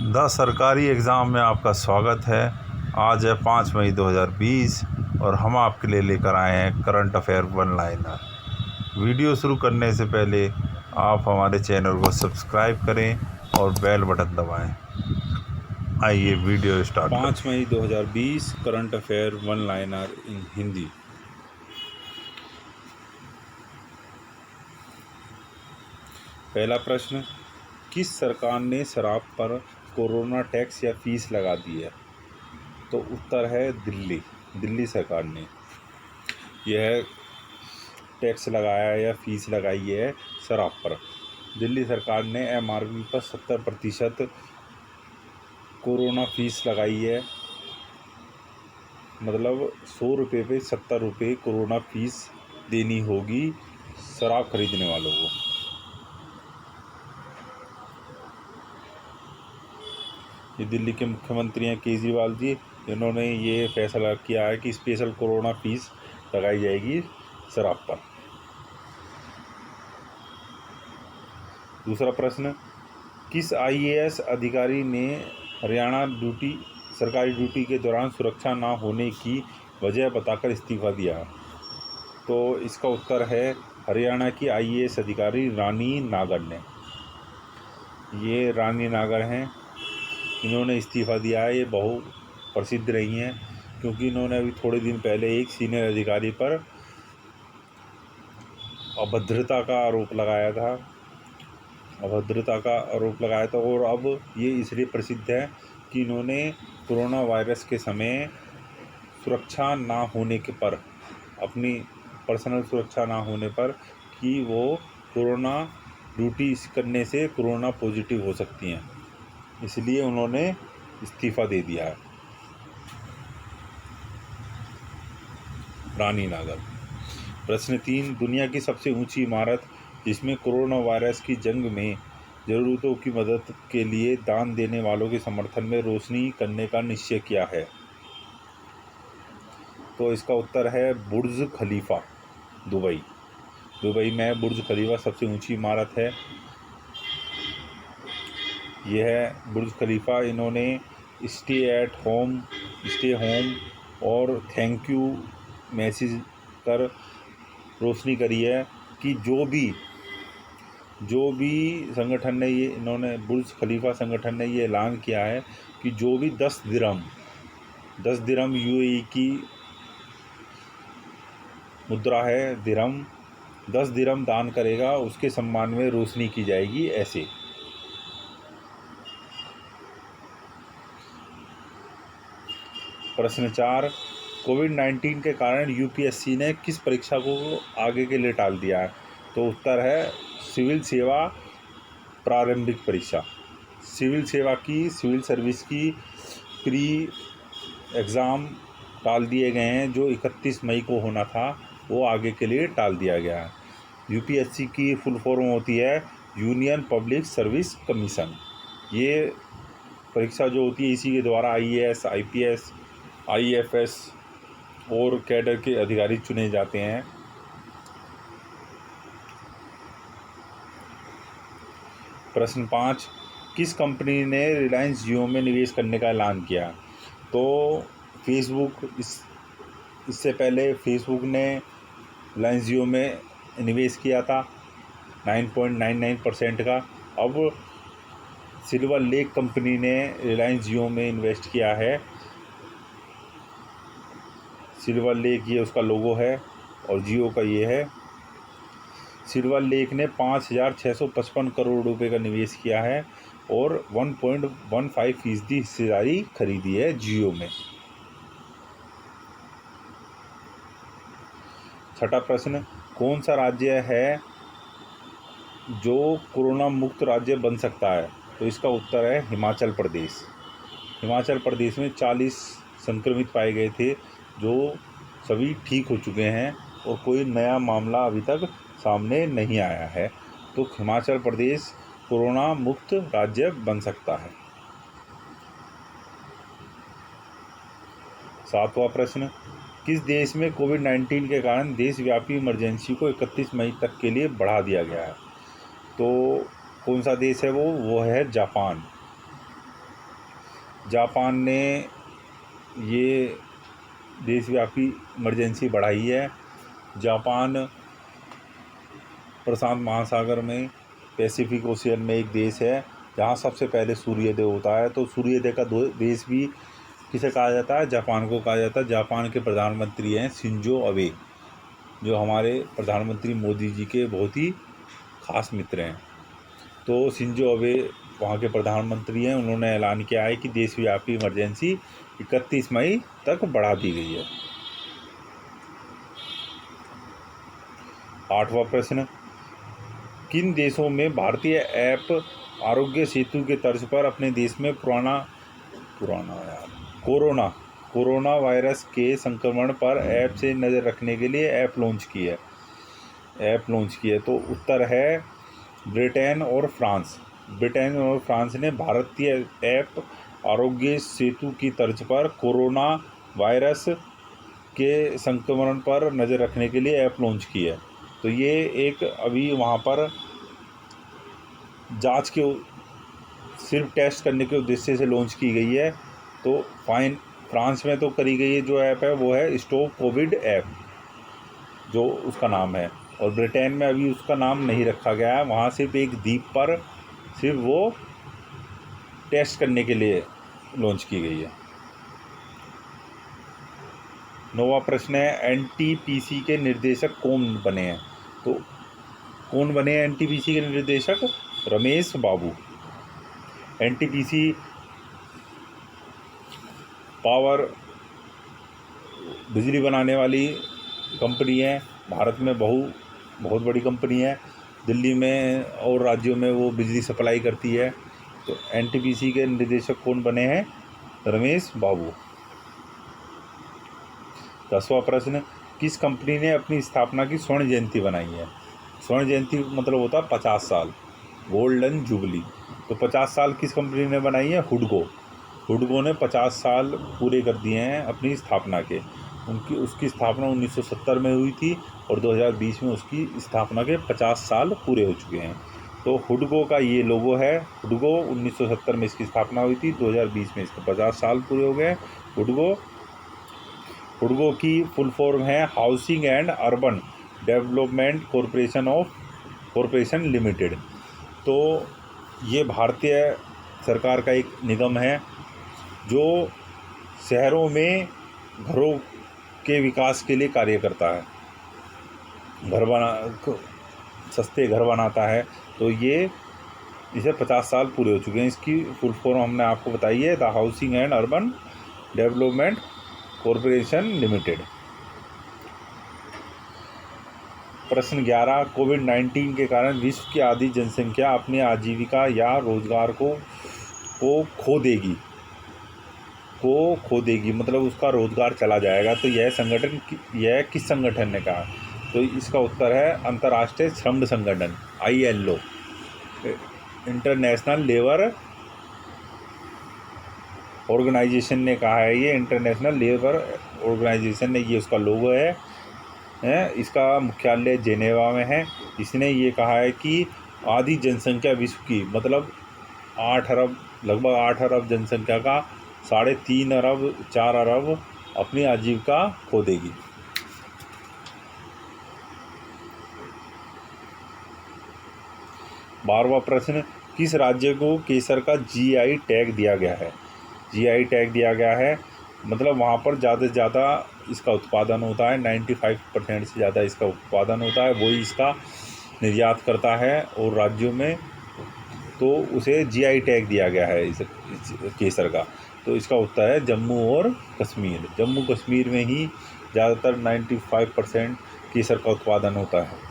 The सरकारी exam में आपका स्वागत है। आज है 5 मई 2020 और हम आपके लिए लेकर आए हैं current affair one liner. Video शुरू करने से पहले आप हमारे चैनल को सब्सक्राइब करें और बेल बटन दबाएं। आइए वीडियो स्टार्ट करें। 5 मई 2020 करंट अफेयर वन लाइनर इन हिंदी। पहला प्रश्न, किस सरकार ने शराब पर कोरोना टैक्स या फीस लगा दी है? तो उत्तर है दिल्ली सरकार ने यह टैक्स लगाया या फीस लगाई है शराब पर। दिल्ली सरकार ने MRP पर 70% कोरोना फीस लगाई है, मतलब 100 रुपये पे 70 रुपये कोरोना फीस देनी होगी शराब खरीदने वालों को। ये दिल्ली के मुख्यमंत्री हैं केजरीवाल जी, इन्होंने ये फैसला किया है कि स्पेशल कोरोना फीस लगाई जाएगी शराब पर। दूसरा प्रश्न, किस IAS अधिकारी ने हरियाणा सरकारी ड्यूटी के दौरान सुरक्षा न होने की वजह बताकर इस्तीफा दिया? तो इसका उत्तर है हरियाणा की IAS अधिकारी रानी नागर ने। ये रानी नागर हैं, इन्होंने इस्तीफ़ा दिया है। ये बहुत प्रसिद्ध रही हैं क्योंकि इन्होंने अभी थोड़े दिन पहले एक सीनियर अधिकारी पर अभद्रता का आरोप लगाया था और अब ये इसलिए प्रसिद्ध है कि इन्होंने कोरोना वायरस के समय सुरक्षा ना होने के पर, अपनी पर्सनल सुरक्षा ना होने पर, कि वो कोरोना ड्यूटी करने से कोरोना पॉजिटिव हो सकती हैं, इसलिए उन्होंने इस्तीफ़ा दे दिया है। रानी नागर। प्रश्न 3, दुनिया की सबसे ऊंची इमारत जिसमें कोरोना वायरस की जंग में ज़रूरतों की मदद के लिए दान देने वालों के समर्थन में रोशनी करने का निश्चय किया है? तो इसका उत्तर है बुर्ज खलीफा, दुबई में बुर्ज खलीफा सबसे ऊंची इमारत है। यह है बुर्ज खलीफा। इन्होंने स्टे होम और थैंक यू मैसेज कर रोशनी करी है कि जो भी संगठन ने इन्होंने बुर्ज खलीफा संगठन ने ये ऐलान किया है कि जो भी 10 दिरहम UAE की मुद्रा है, 10 दिरहम दान करेगा, उसके सम्मान में रोशनी की जाएगी। ऐसे प्रश्न 4, कोविड-19 के कारण UPSC ने किस परीक्षा को आगे के लिए टाल दिया है? तो उत्तर है सिविल सेवा प्रारंभिक परीक्षा। सिविल सर्विस की प्री एग्ज़ाम टाल दिए गए हैं। जो 31 मई को होना था वो आगे के लिए टाल दिया गया है। UPSC की फुल फॉर्म होती है यूनियन पब्लिक सर्विस कमीशन। ये परीक्षा जो होती है इसी के द्वारा IAS, IPS, IFS और कैडर के अधिकारी चुने जाते हैं। प्रश्न 5, किस कंपनी ने रिलायंस जियो में निवेश करने का ऐलान किया? तो फेसबुक, इससे पहले फेसबुक ने रिलायंस जियो में निवेश किया था 9.99% का। अब सिल्वर लेक कंपनी ने रिलायंस जियो में इन्वेस्ट किया है। सिल्वर लेक ये उसका लोगो है और जियो का ये है। सिल्वर लेक ने 5,655 करोड़ रुपए का निवेश किया है और 1.15% हिस्सेदारी खरीदी है जियो में। छठा प्रश्न, कौन सा राज्य है जो कोरोना मुक्त राज्य बन सकता है? तो इसका उत्तर है हिमाचल प्रदेश। हिमाचल प्रदेश में 40 संक्रमित पाए गए थे जो सभी ठीक हो चुके हैं और कोई नया मामला अभी तक सामने नहीं आया है। तो हिमाचल प्रदेश कोरोना मुक्त राज्य बन सकता है। 7वां प्रश्न, किस देश में कोविड-19 के कारण देशव्यापी इमरजेंसी को 31 मई तक के लिए बढ़ा दिया गया है? तो कौन सा देश है वो है जापान। जापान ने ये देशव्यापी इमरजेंसी बढ़ाई है। जापान प्रशांत महासागर में पैसिफिक ओशियन में एक देश है जहाँ सबसे पहले सूर्योदय होता है। तो सूर्योदय का देश भी किसे कहा जाता है? जापान को कहा जाता है। जापान के प्रधानमंत्री हैं शिंजो अबे, जो हमारे प्रधानमंत्री मोदी जी के बहुत ही खास मित्र हैं। तो शिंजो अबे वहाँ के प्रधानमंत्री हैं। उन्होंने ऐलान किया है कि देशव्यापी इमरजेंसी 31 मई तक बढ़ा दी गई है। 8वां प्रश्न, किन देशों में भारतीय ऐप आरोग्य सेतु के तर्ज पर अपने देश में कोरोना वायरस के संक्रमण पर ऐप से नज़र रखने के लिए ऐप लॉन्च की है? तो उत्तर है ब्रिटेन और फ्रांस ने भारतीय ऐप आरोग्य सेतु की तर्ज पर कोरोना वायरस के संक्रमण पर नज़र रखने के लिए ऐप लॉन्च की है। तो ये एक अभी वहाँ पर जांच के सिर्फ टेस्ट करने के उद्देश्य से लॉन्च की गई है। तो फ्रांस में तो करी गई है जो ऐप है वो है स्टॉप कोविड ऐप, जो उसका नाम है। और ब्रिटेन में अभी उसका नाम नहीं रखा गया है, वहाँ सिर्फ एक द्वीप पर सिर्फ वो टेस्ट करने के लिए लॉन्च की गई है। 9वां प्रश्न है, एनटीपीसी के निर्देशक कौन बने हैं? तो कौन बने हैं एनटीपीसी के निर्देशक? रमेश बाबू। एनटीपीसी पावर बिजली बनाने वाली कंपनी है, भारत में बहुत बड़ी कंपनी है। दिल्ली में और राज्यों में वो बिजली सप्लाई करती है। तो एनटीपीसी के निदेशक कौन बने हैं? रमेश बाबू। 10वां प्रश्न, किस कंपनी ने अपनी स्थापना की स्वर्ण जयंती बनाई है? स्वर्ण जयंती मतलब होता है 50 साल, गोल्डन जुबली। तो 50 साल किस कंपनी ने बनाई है? हुडको ने 50 साल पूरे कर दिए हैं अपनी स्थापना के। उसकी स्थापना 1970 में हुई थी और 2020 में उसकी स्थापना के 50 साल पूरे हो चुके हैं। तो हुडको का ये लोगो है। हुडको 1970 में इसकी स्थापना हुई थी, 2020 में इसके 50 साल पूरे हो गए। हुडको की फुल फॉर्म है housing and urban development corporation limited. तो ये भारतीय सरकार का एक निगम है जो शहरों में घरों के विकास के लिए कार्य करता है, सस्ते घर बनाता है। तो इसे 50 साल पूरे हो चुके हैं। इसकी फुल फॉर्म हमने आपको बताई है, the housing and urban development corporation limited. प्रश्न 11, कोविड-19 के कारण विश्व की आधी जनसंख्या अपनी आजीविका या रोजगार को खो देगी, मतलब उसका रोजगार चला जाएगा। तो यह किस संगठन ने कहा? तो इसका उत्तर है अंतर्राष्ट्रीय श्रम संगठन ILO, इंटरनेशनल लेबर ऑर्गेनाइजेशन ने कहा है। ये इंटरनेशनल लेबर ऑर्गेनाइजेशन ने, ये उसका लोगो है। इसका मुख्यालय जेनेवा में है। इसने ये कहा है कि आधी जनसंख्या विश्व की, मतलब 8 अरब, लगभग 8 अरब जनसंख्या का 3.5 अरब 4 अरब अपनी आजीविका खो देगी। बारहवां प्रश्न, किस राज्य को केसर का GI टैग दिया गया है? GI टैग दिया गया है मतलब वहाँ पर ज़्यादा से ज़्यादा इसका उत्पादन होता है, 95% से ज़्यादा इसका उत्पादन होता है, वही इसका निर्यात करता है और राज्यों में, तो उसे GI टैग दिया गया है इस केसर का। तो इसका उत्तर है जम्मू और कश्मीर। जम्मू कश्मीर में ही ज़्यादातर 95% केसर का उत्पादन होता है।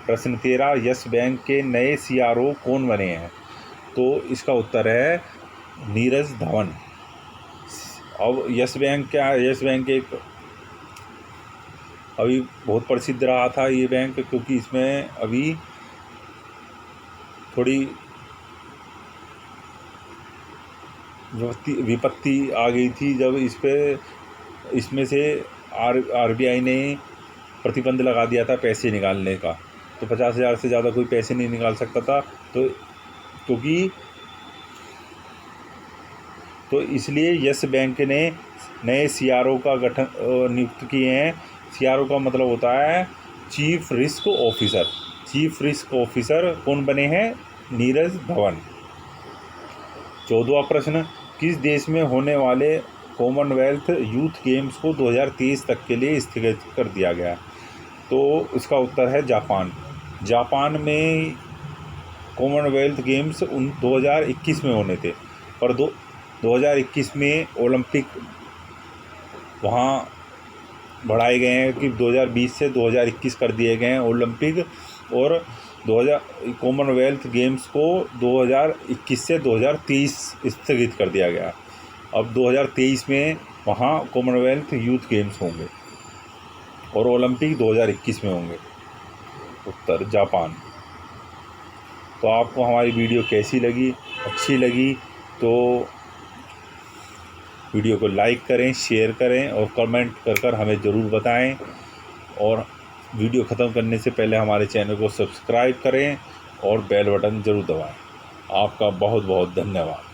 प्रश्न 13, यस बैंक के नए CRO कौन बने हैं? तो इसका उत्तर है नीरज धवन। अब यस बैंक क्या है? यस बैंक एक अभी बहुत प्रसिद्ध रहा था ये बैंक, क्योंकि इसमें अभी थोड़ी विपत्ति आ गई थी, जब इसमें से RBI ने प्रतिबंध लगा दिया था पैसे निकालने का। तो 50,000 से ज़्यादा कोई पैसे नहीं निकाल सकता था। तो क्योंकि तो इसलिए यस बैंक ने नए CRO का गठन नियुक्त किए हैं। CRO का मतलब होता है chief risk officer. Chief risk officer कौन बने हैं? नीरज धवन। 14वां प्रश्न, किस देश में होने वाले कॉमनवेल्थ यूथ गेम्स को 2023 तक के लिए स्थगित कर दिया गया? तो इसका उत्तर है जापान। जापान में कॉमनवेल्थ गेम्स 2021 में होने थे, पर 2021 में ओलंपिक वहाँ बढ़ाए गए हैं कि 2020 से 2021 कर दिए गए हैं ओलंपिक, और 2000 कॉमनवेल्थ गेम्स को 2021 से 2023 स्थगित कर दिया गया। अब 2023 में वहाँ कॉमनवेल्थ यूथ गेम्स होंगे और ओलंपिक 2021 में होंगे। उत्तर जापान। तो आपको हमारी वीडियो कैसी लगी? अच्छी लगी तो वीडियो को लाइक करें, शेयर करें और कमेंट कर हमें ज़रूर बताएं। और वीडियो ख़त्म करने से पहले हमारे चैनल को सब्सक्राइब करें और बेल बटन ज़रूर दबाएं। आपका बहुत बहुत धन्यवाद।